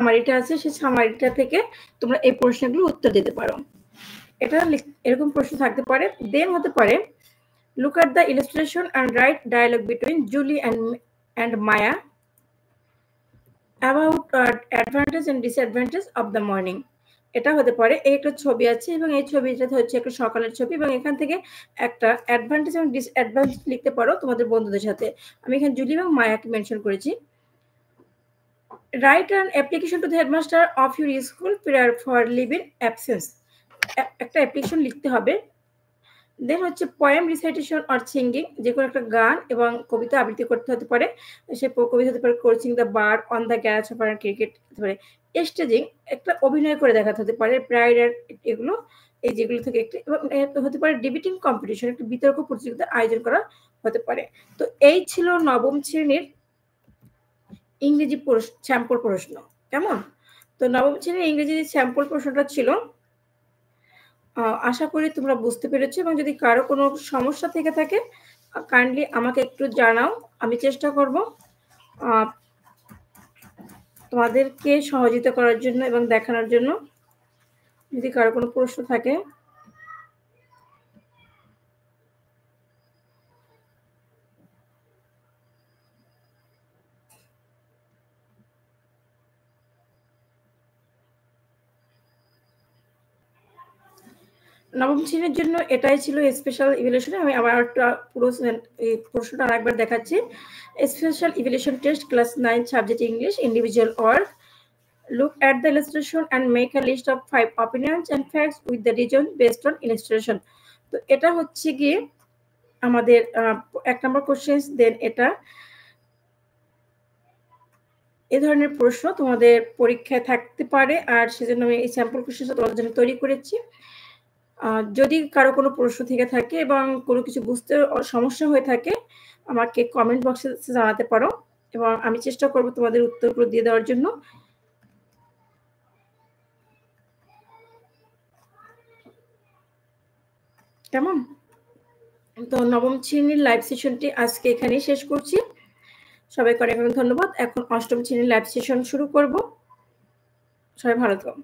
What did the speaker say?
সামারিটা আছে সেই সামারিটা থেকে তোমরা এই প্রশ্নগুলো উত্তর দিতে পারো। এটা এরকম প্রশ্ন থাকতে পারে। দেন হতে পারে look at the illustration and write dialogue between Julie and Maya about advantage and disadvantage of the morning. এটা হতে পারে একটা ছবি আছে এবং এই ছবিটাতে হচ্ছে একটা সকালের ছবি এবং এখান থেকে একটা অ্যাডভান্টেজ এবং ডিসঅ্যাডভান্টেজ লিখতে পারো তোমাদের বন্ধুদের সাথে। আমি এখানে জুলি এবং মায়াকে মেনশন করেছি। Write an application to the headmaster of your school prayer for live in absence. একটা অ্যাপ্লিকেশন লিখতে হবে। দেন হচ্ছে পোয়েম রিসাইটেশন অর সিঙ্গিং, যে কোনো একটা গান এবং কবিতা আবৃত্তি করতে হতে পারে। সে কবিতা হতে পারে coaching the bird on the গ্যাচ অফ ক্রিকেট হতে পারে। স্টেজিং একটা অভিনয় করে দেখাতে হতে পারে। প্রাইড এগুলো এই যেগুলো থেকে একটি এবং হতে পারে ডিবেটিং কম্পিটিশন, একটা বিতর্ক প্রতিযোগিতার আয়োজন করা হতে পারে। তো এই ছিল নবম শ্রেণীর ইংরেজি স্যাম্পল প্রশ্ন। কেমন? তো নবম শ্রেণীর ইংরেজি স্যাম্পল প্রশ্নটা ছিল। আশা করি তোমরা বুঝতে পেরেছো এবং যদি কারো কোনো সমস্যা থেকে থাকে কাইন্ডলি আমাকে একটু জানাও। আমি চেষ্টা করব তোমাদেরকে সহযোগিতা করার জন্য এবং দেখানোর জন্য। যদি কারো কোনো প্রশ্ন থাকে নবম শ্রেণীর জন্য এটাই ছিল স্পেশাল ইভ্যালুয়েশন। আমি আবার একটা পুরো এই প্রশ্নটা আরেকবার দেখাচ্ছি। Special evaluation test class 9 subject English individual work. Look at the illustration and make a list of 5 opinions and facts with the region based on illustration. তো এটা হচ্ছে কি আমাদের 1 নম্বর কোশ্চেন। দেন এটা এই ধরনের প্রশ্ন তোমাদের পরীক্ষায় থাকতে পারে আর সেজন্য আমি এই স্যাম্পল কোশ্চেনটা তোমাদের জন্য তৈরি করেছি। যদি কারো কোনো প্রশ্ন থেকে থাকে এবং কোনো কিছু বুঝতে সমস্যা হয়ে থাকে আমাকে কমেন্ট বক্সে জানাতে পারো এবং আমি চেষ্টা করব তোমাদের উত্তরগুলো দিয়ে দেওয়ার জন্য। কেমন? তো নবম শ্রেণীর লাইভ সেশনটি আজকে এখানেই শেষ করছি। সবাইকে অনেক অনেক ধন্যবাদ। এখন অষ্টম শ্রেণীর লাইভ সেশন শুরু করব। সবাই ভালো থাকো।